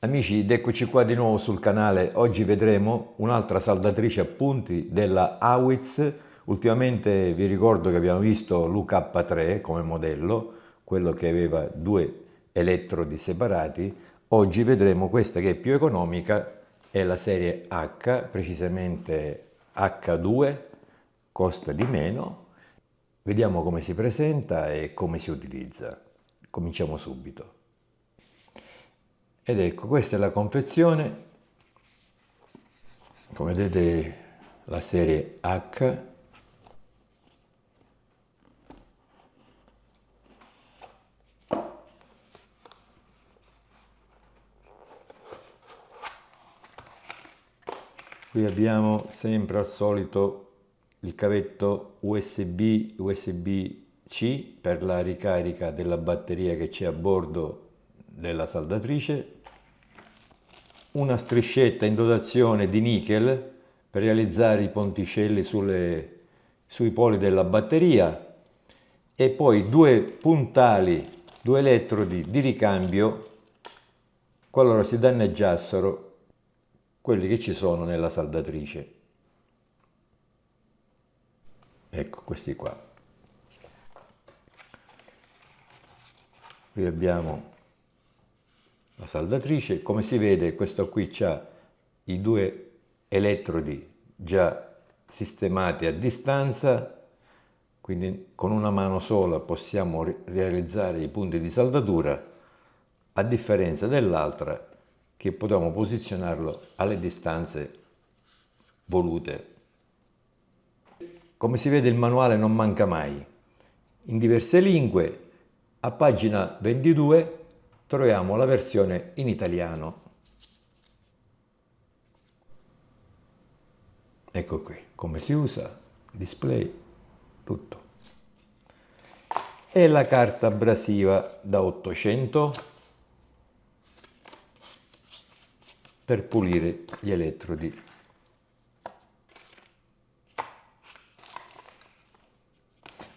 Amici, ed eccoci qua di nuovo sul canale. Oggi vedremo un'altra saldatrice a punti della Awitz. Ultimamente vi ricordo che abbiamo visto l'UK3 come modello, quello che aveva due elettrodi separati. Oggi vedremo questa che è più economica, è la serie H, precisamente H2, costa di meno. Vediamo come si presenta e come si utilizza. Cominciamo subito. Ed ecco, questa è la confezione, come vedete la serie H. Qui abbiamo sempre al solito il cavetto USB-C per la ricarica della batteria che c'è a bordo della saldatrice, una striscetta in dotazione di nickel per realizzare i ponticelli sui poli della batteria e poi due puntali, due elettrodi di ricambio qualora si danneggiassero quelli che ci sono nella saldatrice. Ecco questi qua. Qui abbiamo la saldatrice, come si vede questo qui ha i due elettrodi già sistemati a distanza, quindi con una mano sola possiamo realizzare i punti di saldatura, a differenza dell'altra che possiamo posizionarlo alle distanze volute. Come si vede il manuale non manca mai. In diverse lingue, a pagina 22 troviamo la versione in italiano. Ecco qui, come si usa, display, tutto. E la carta abrasiva da 800 per pulire gli elettrodi.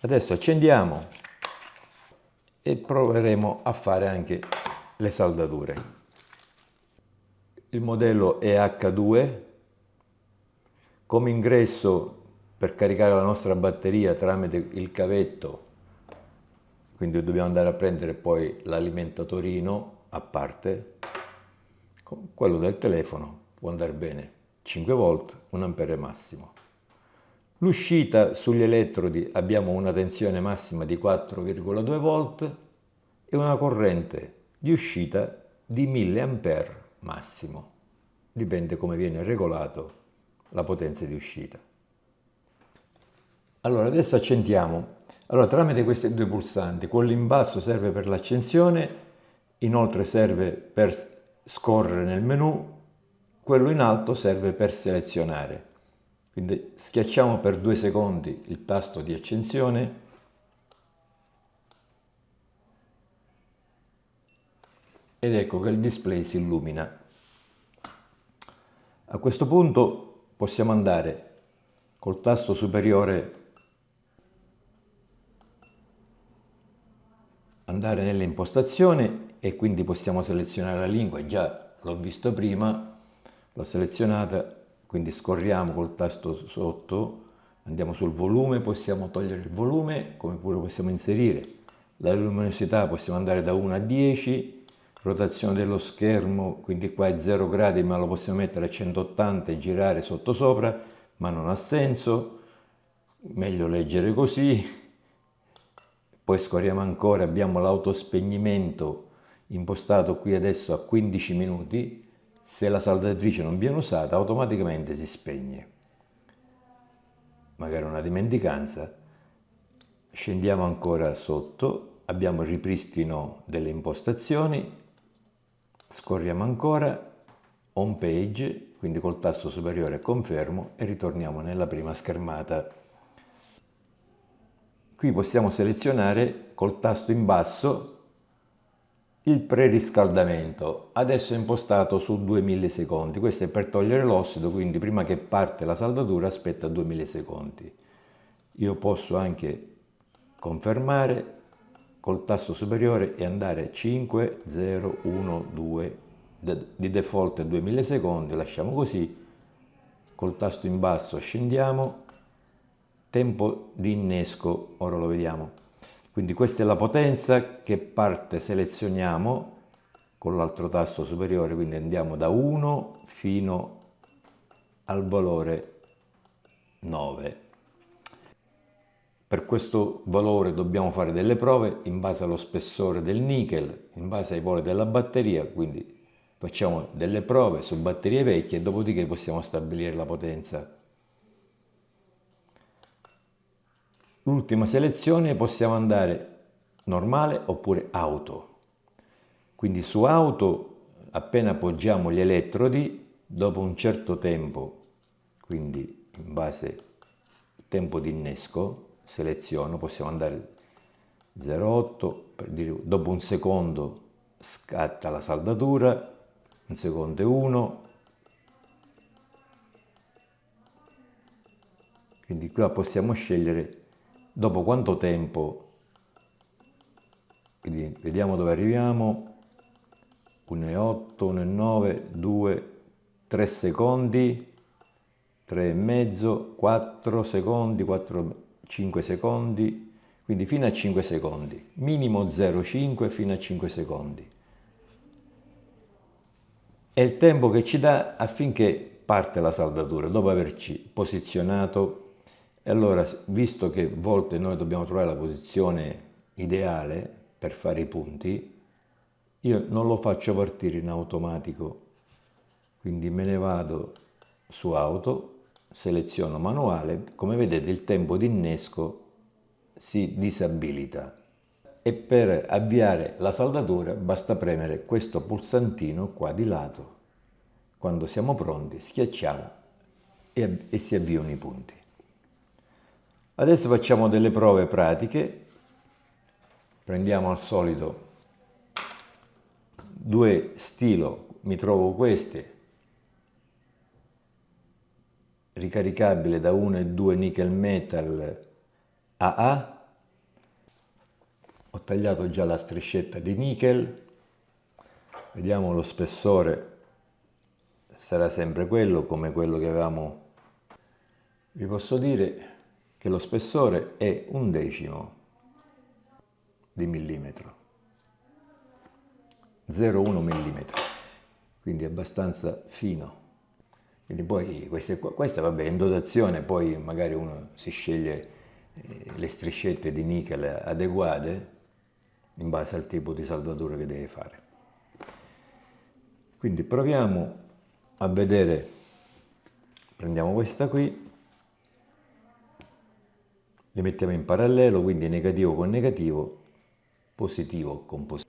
Adesso accendiamo e proveremo a fare anche le saldature. Il modello è H2. Come ingresso per caricare la nostra batteria tramite il cavetto, quindi dobbiamo andare a prendere poi l'alimentatore a parte, quello del telefono può andare bene, 5 volt, 1 ampere massimo. L'uscita sugli elettrodi abbiamo una tensione massima di 4,2 volt e una corrente di uscita di 1000 ampere massimo. Dipende come viene regolato la potenza di uscita. Allora, adesso accendiamo. Allora, tramite questi due pulsanti, quello in basso serve per l'accensione, inoltre serve per scorrere nel menu, quello in alto serve per selezionare. Quindi schiacciamo per 2 secondi il tasto di accensione ed ecco che il display si illumina. A questo punto possiamo andare col tasto superiore, andare nelle impostazioni e quindi possiamo selezionare la lingua. Già l'ho visto prima, l'ho selezionata, quindi scorriamo col tasto sotto, andiamo sul volume, possiamo togliere il volume, come pure possiamo inserire la luminosità, possiamo andare da 1 a 10, rotazione dello schermo, quindi qua è 0 gradi ma lo possiamo mettere a 180 e girare sotto sopra, ma non ha senso, meglio leggere così. Poi scorriamo ancora, abbiamo l'autospegnimento impostato qui adesso a 15 minuti, se la saldatrice non viene usata automaticamente si spegne. Magari una dimenticanza. Scendiamo ancora sotto, abbiamo il ripristino delle impostazioni, scorriamo ancora, home page, quindi col tasto superiore confermo e ritorniamo nella prima schermata. Qui possiamo selezionare col tasto in basso il preriscaldamento, adesso è impostato su 2 millisecondi, questo è per togliere l'ossido, quindi prima che parte la saldatura aspetta 2 millisecondi. Io posso anche confermare col tasto superiore e andare 5, 0, 1, 2, di default 2 millisecondi, lasciamo così, col tasto in basso scendiamo, tempo di innesco, ora lo vediamo. Quindi questa è la potenza, che parte selezioniamo con l'altro tasto superiore, quindi andiamo da 1 fino al valore 9. Per questo valore dobbiamo fare delle prove in base allo spessore del nickel, in base ai poli della batteria, quindi facciamo delle prove su batterie vecchie e dopodiché possiamo stabilire la potenza. L'ultima selezione possiamo andare normale oppure auto. Quindi su auto, appena appoggiamo gli elettrodi, dopo un certo tempo, quindi in base al tempo di innesco, seleziono, possiamo andare 0,8, per dire, dopo un secondo scatta la saldatura, un secondo e 1, quindi qua possiamo scegliere dopo quanto tempo, quindi vediamo dove arriviamo, 1,8, 1,9, 2, 3 secondi, 3,5, 4 secondi, 4, 5 secondi, quindi fino a 5 secondi, minimo 0,5 fino a 5 secondi. È il tempo che ci dà affinché parte la saldatura, dopo averci posizionato. E allora, visto che a volte noi dobbiamo trovare la posizione ideale per fare i punti, io non lo faccio partire in automatico, quindi me ne vado su auto, seleziono manuale, come vedete il tempo di innesco si disabilita. E per avviare la saldatura basta premere questo pulsantino qua di lato. Quando siamo pronti schiacciamo e si avviano i punti. Adesso facciamo delle prove pratiche. Prendiamo al solito due stilo, mi trovo queste, ricaricabile da 1 e 2 nickel metal AA. Ho tagliato già la striscetta di nickel, vediamo lo spessore, sarà sempre quello come quello che avevamo. Vi posso dire che lo spessore è 1/10 di millimetro, 0,1 millimetro, quindi abbastanza fino. Quindi poi questa vabbè, in dotazione, poi magari uno si sceglie le striscette di nickel adeguate in base al tipo di saldatura che deve fare. Quindi proviamo a vedere, prendiamo questa qui, li mettiamo in parallelo, quindi negativo con negativo, positivo con positivo.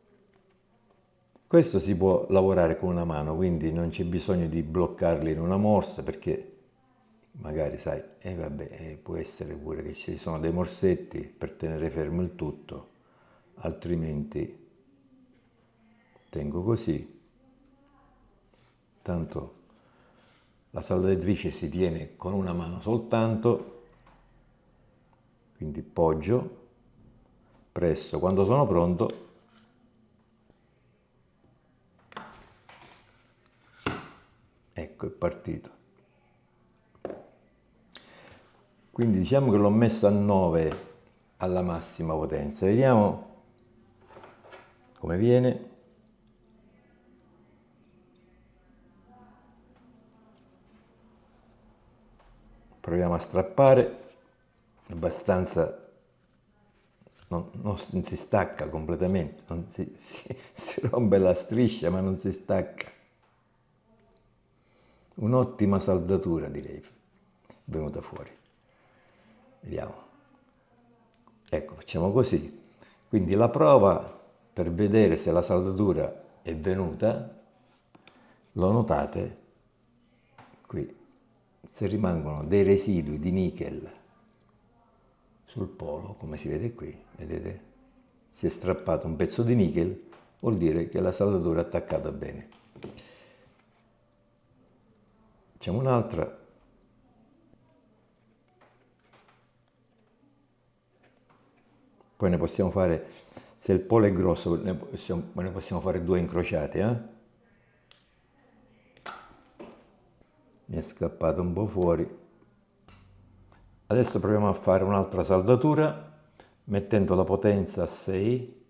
Questo si può lavorare con una mano, quindi non c'è bisogno di bloccarli in una morsa, perché magari sai, vabbè, può essere pure che ci sono dei morsetti per tenere fermo il tutto, altrimenti tengo così, tanto la saldatrice si tiene con una mano soltanto, quindi poggio, presto, quando sono pronto ecco, è partito. Quindi diciamo che l'ho messo a 9 alla massima potenza, vediamo come viene. Proviamo a strappare, abbastanza, non si stacca completamente, si rompe la striscia ma non si stacca. Un'ottima saldatura, direi, venuta fuori. Vediamo. Ecco, facciamo così. Quindi la prova per vedere se la saldatura è venuta, lo notate qui, se rimangono dei residui di nickel sul polo, come si vede qui, vedete? Si è strappato un pezzo di nickel, vuol dire che la saldatura è attaccata bene. Facciamo un'altra. Poi ne possiamo fare, se il polo è grosso, ne possiamo fare due incrociate, mi è scappato un po' fuori. Adesso proviamo a fare un'altra saldatura mettendo la potenza a 6,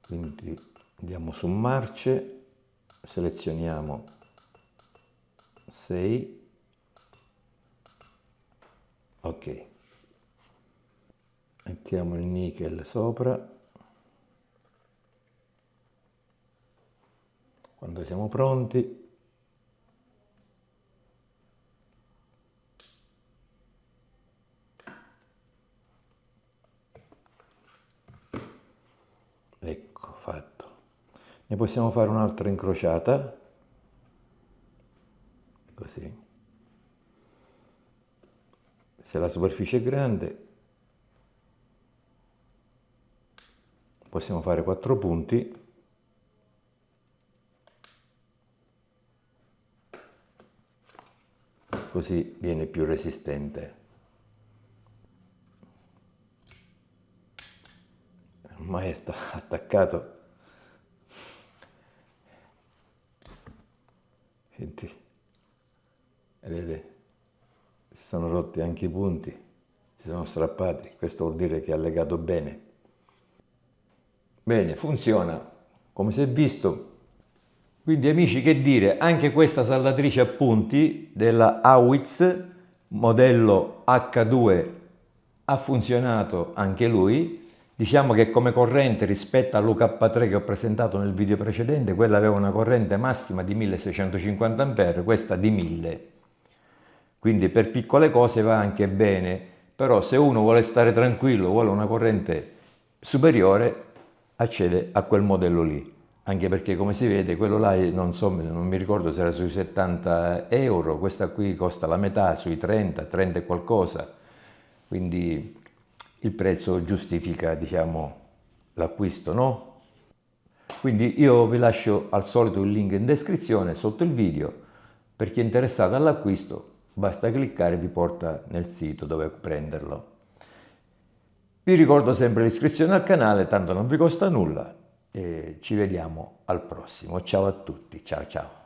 quindi andiamo su marce, selezioniamo 6, ok, mettiamo il nickel sopra. Quando siamo pronti ecco fatto. Ne possiamo fare un'altra incrociata, così. Se la superficie è grande possiamo fare 4 punti. Così viene più resistente. Ormai sta attaccato. Senti, vedete, si sono rotti anche i punti, si sono strappati, questo vuol dire che ha legato bene. Bene, funziona, come si è visto. Quindi amici, che dire, anche questa saldatrice a punti della Awitz, modello H2, ha funzionato anche lui. Diciamo che come corrente rispetto all'UK3 che ho presentato nel video precedente, quella aveva una corrente massima di 1650 A, questa di 1000. Quindi per piccole cose va anche bene, però se uno vuole stare tranquillo, vuole una corrente superiore, accede a quel modello lì. Anche perché, come si vede, quello là, non mi ricordo se era sui 70 euro, questa qui costa la metà, sui 30 e qualcosa. Quindi il prezzo giustifica, diciamo, l'acquisto, no? Quindi io vi lascio al solito il link in descrizione sotto il video. Per chi è interessato all'acquisto, basta cliccare e vi porta nel sito dove prenderlo. Vi ricordo sempre l'iscrizione al canale, tanto non vi costa nulla. E ci vediamo al prossimo. Ciao a tutti, ciao ciao.